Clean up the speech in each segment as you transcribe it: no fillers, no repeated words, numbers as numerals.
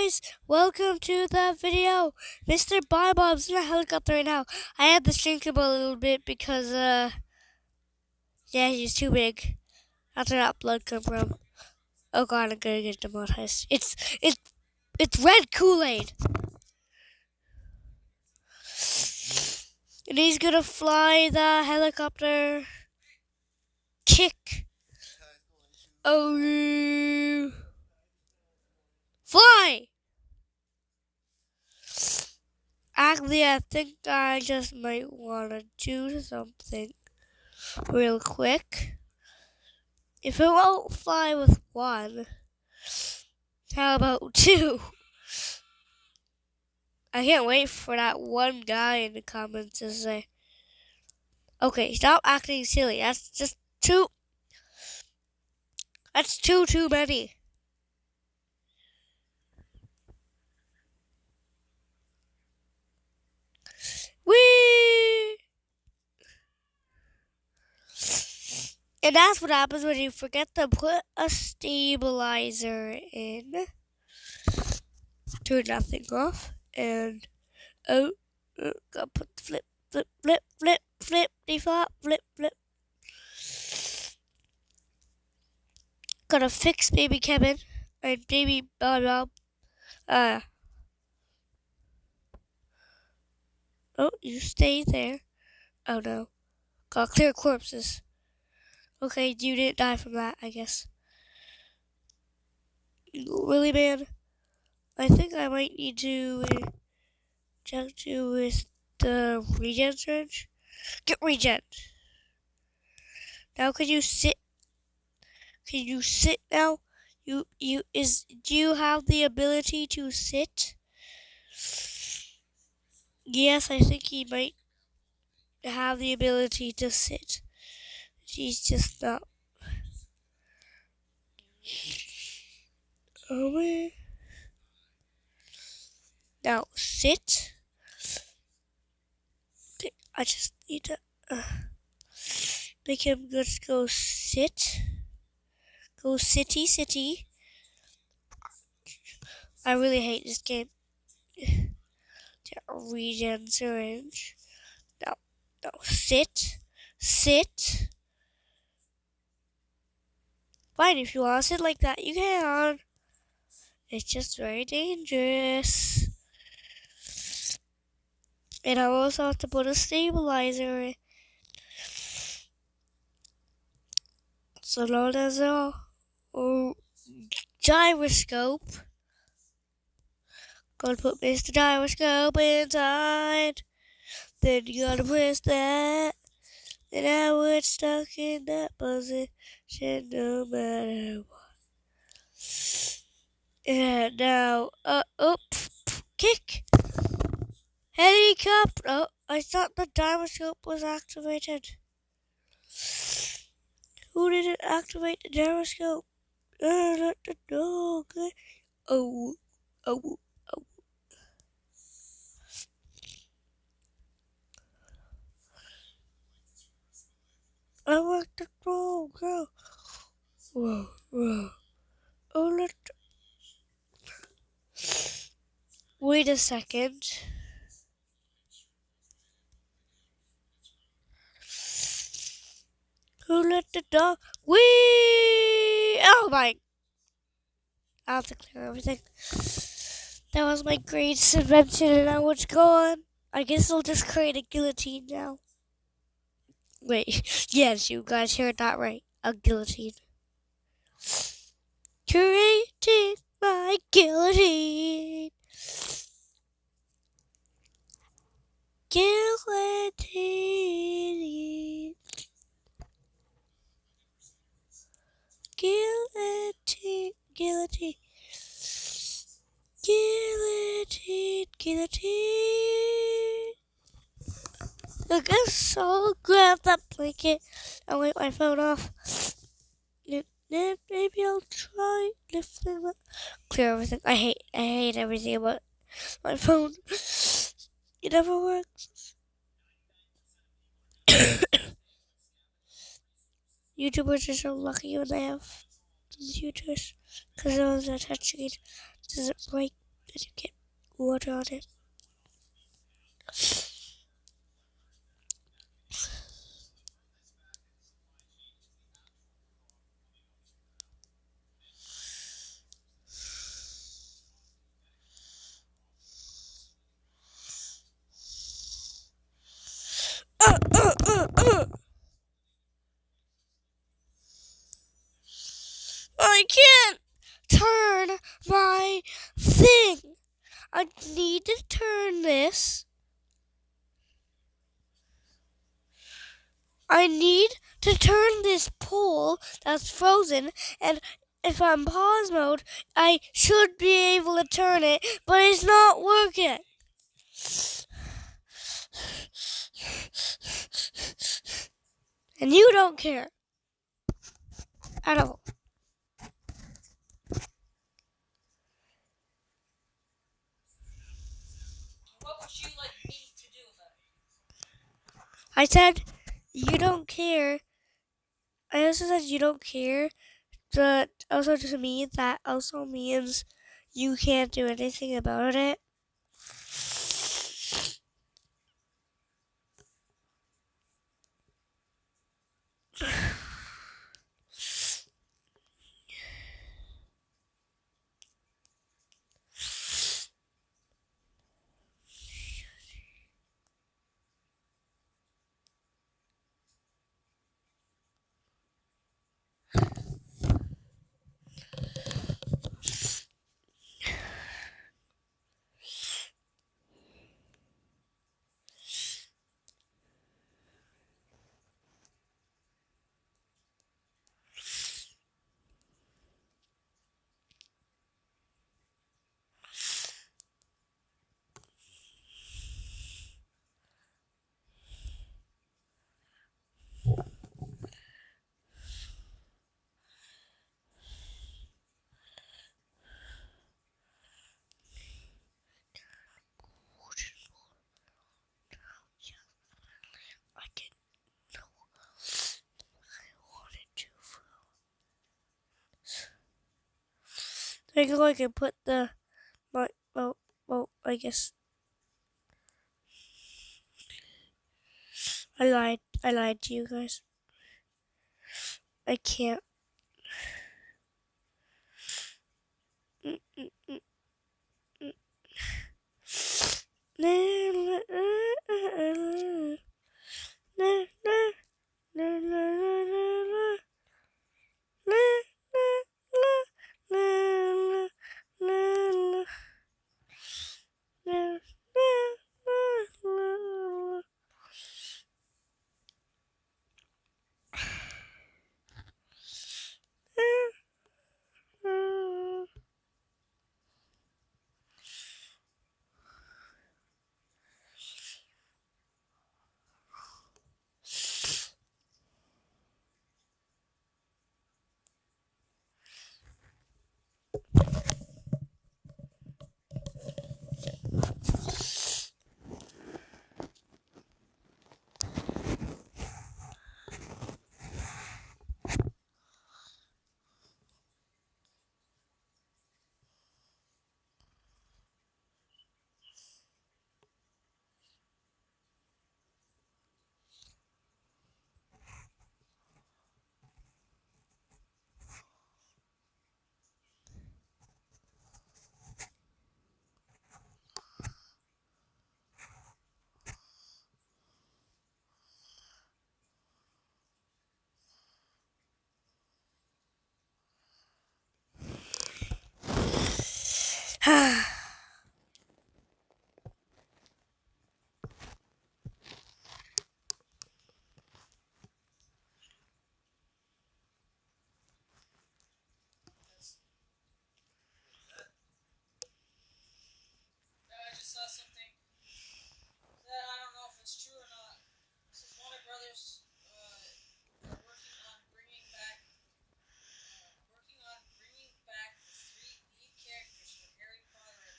guys, welcome to the video. Mr. Bob's in a helicopter right now. I had to shrink him a little bit because yeah, he's too big. That's where that blood come from. Oh god, I'm gonna get demonetized. It's red Kool-Aid. And he's gonna fly the helicopter. Kick. Oh, fly! Actually, I think I just might want to do something real quick. If it won't fly with one, how about two? I can't wait for that one guy in the comments to say, okay, stop acting silly. That's just too. That's too many. Whee! And that's what happens when you forget to put a stabilizer in. Turn that thing off. And, gotta put the flip, flop, flip. Gotta fix baby Kevin and baby Bob. Oh, you stay there. Oh no. Gotta clear corpses. Okay, you didn't die from that, I guess. Really, man? I think I might need to inject you with the regen syringe. Get regen. Now, could you sit? Can you sit now? Do you have the ability to sit? Yes, I think he might have the ability to sit. He's just not. Oh man. Now sit. I just need to make him just go sit. Go city. I really hate this game. Regen syringe. No, sit. Fine, if you want to sit like that, you can. It's just very dangerous. And I also have to put a stabilizer in. So now there's a gyroscope. Gotta put Mr. Gyroscope inside. Then you gotta press that. And now it's stuck in that position no matter what. And now, kick. Helicopter. Oh, I thought the gyroscope was activated. Who didn't activate the gyroscope? Let the dog. Oh. I want the dog. Go. Whoa. Oh, wait a second. Who let the dog? Oh my! I have to clear everything. That was my greatest invention, and now it's gone. I guess I'll just create a guillotine now. Wait, yes, you guys heard that right. A guillotine. Creating my guillotine. Guillotine. I guess I'll grab that blanket and wipe my phone off. Maybe I'll try lifting it. Clear everything. I hate everything about my phone. It never works. YouTubers are so lucky when they have computers because it was a touchscreen. Does it break? Did you get water on it? I can't turn my thing. I need to turn this. I need to turn this pole that's frozen, and if I'm pause mode, I should be able to turn it, but it's not working. And you don't care at all. What would you like me to do about it? I said you don't care. I also said you don't care, but also to me that also means you can't do anything about it. I didn't know I wanted to. I go. I can put the my well. I guess I lied. I lied to you guys. I can't. Mm, mm, mm, mm. Na, na, na, na, na, na, na, na. I just saw something that I don't know if it's true or not. It says Warner Brothers are working on bringing back the three lead characters from Harry Potter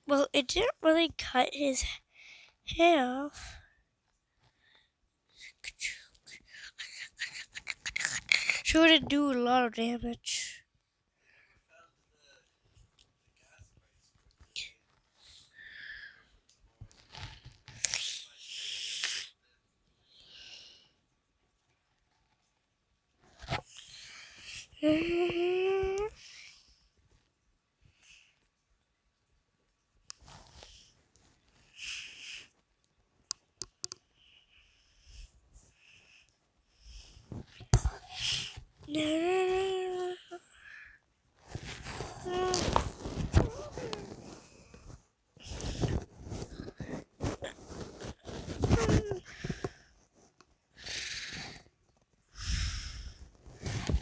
Well, it didn't really cut his head off. Sure did do a lot of damage.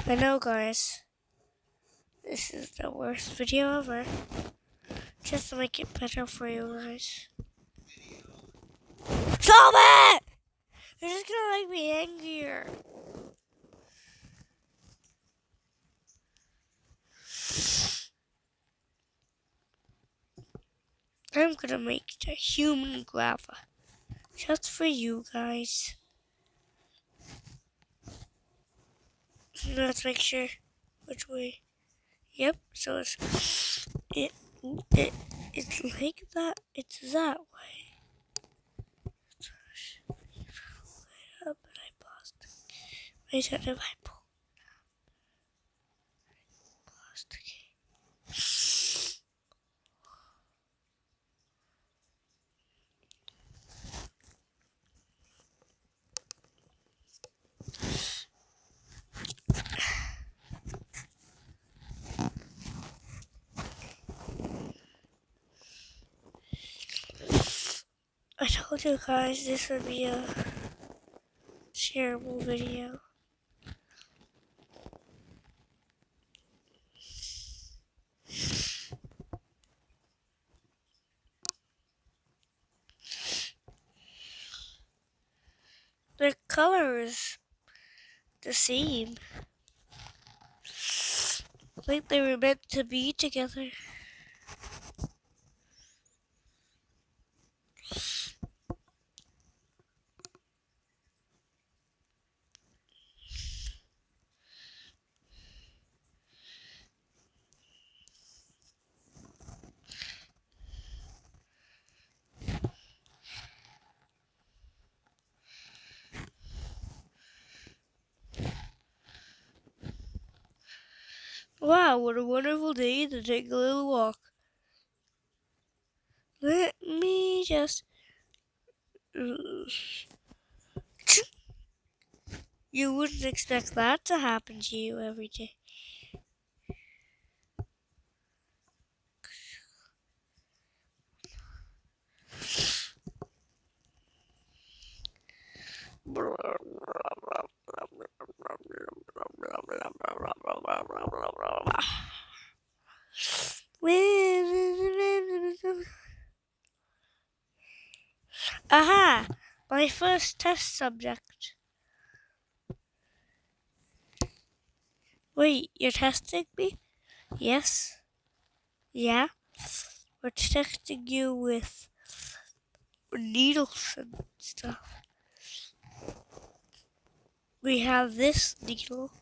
I know, guys. This is the worst video ever. Just to make it better for you guys. Stop it! You're just gonna make me angrier. I'm gonna make the human guava. Just for you guys. Let's make sure which way. Yep, so it it's like that. It's that way. But I paused. I said if I paused. I told you guys this would be a shareable video. Their color is the same. Like they were meant to be together. Wow, what a wonderful day to take a little walk. Let me just... You wouldn't expect that to happen to you every day. Aha! My first test subject. Wait, you're testing me? Yes. Yeah? We're testing you with needles and stuff. We have this needle.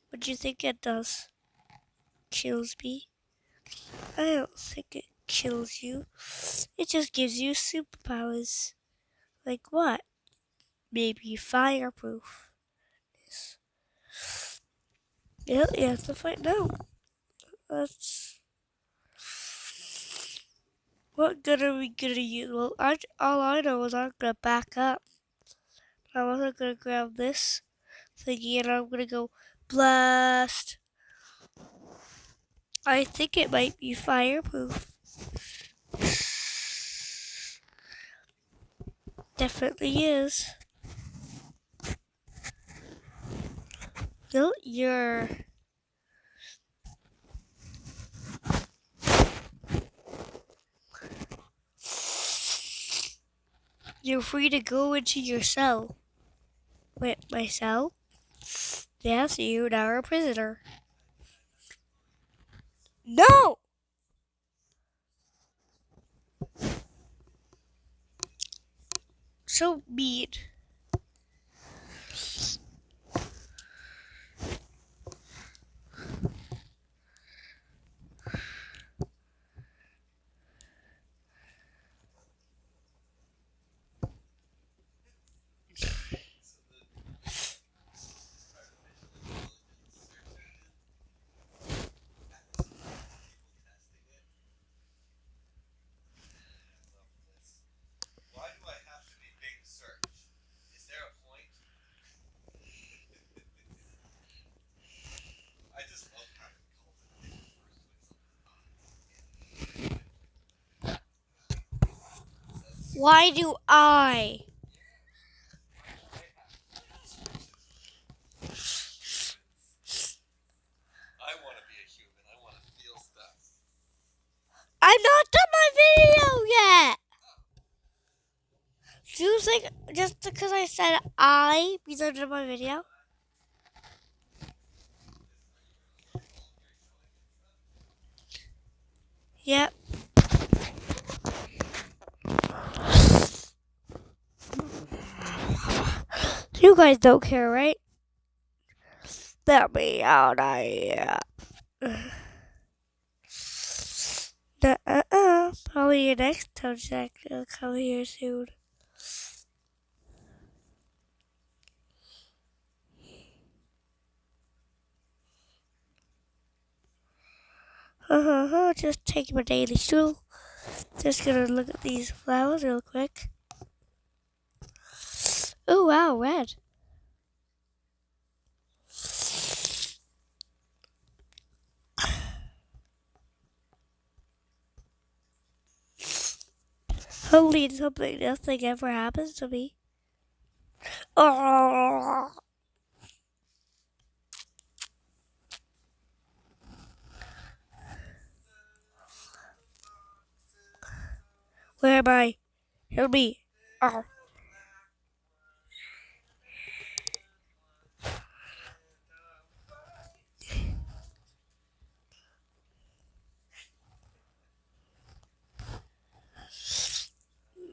What do you think it does? Kills me? I don't think it kills you. It just gives you superpowers. Like what? Maybe fireproof. Yeah, you have to find out. That's... What good are we gonna use? Well, all I know is I'm gonna back up. I'm also gonna grab this thingy and I'm gonna go blast. I think it might be fireproof. Definitely is. No, you're free to go into your cell. Wait, my cell? Yes, you're now a prisoner. No! So mean. Why do I have to be big search? Is there a point? I just love having called it big first when something's not. Why do I? I want to be a human. I want to feel stuff. I'm not done my video yet. Do you think just because I said I means I'm done my video? Yep. You guys don't care, right? Let me out of here. Probably your next toe check will come here soon. Just taking my daily stroll. Just gonna look at these flowers real quick. Oh wow, red. Hopefully nothing ever happens to me. Oh. Where am I? Help me. Oh.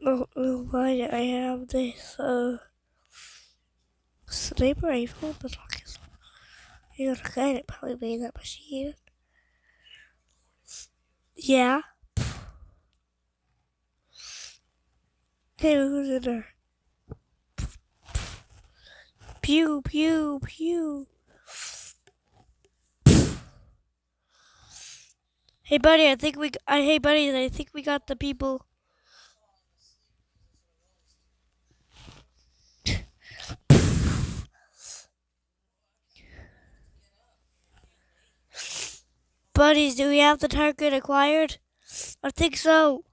Oh, why do I have this sniper rifle? But you're kind of probably made that machine. Yeah. Hey, who's in there? Pew, pew, pew. Hey, buddy, I think we got the people. Buddies, do we have the target acquired? I think so.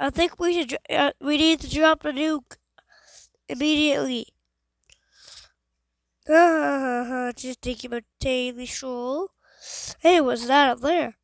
I think we need to drop the nuke immediately. Just taking a daily stroll. Hey, what's that up there?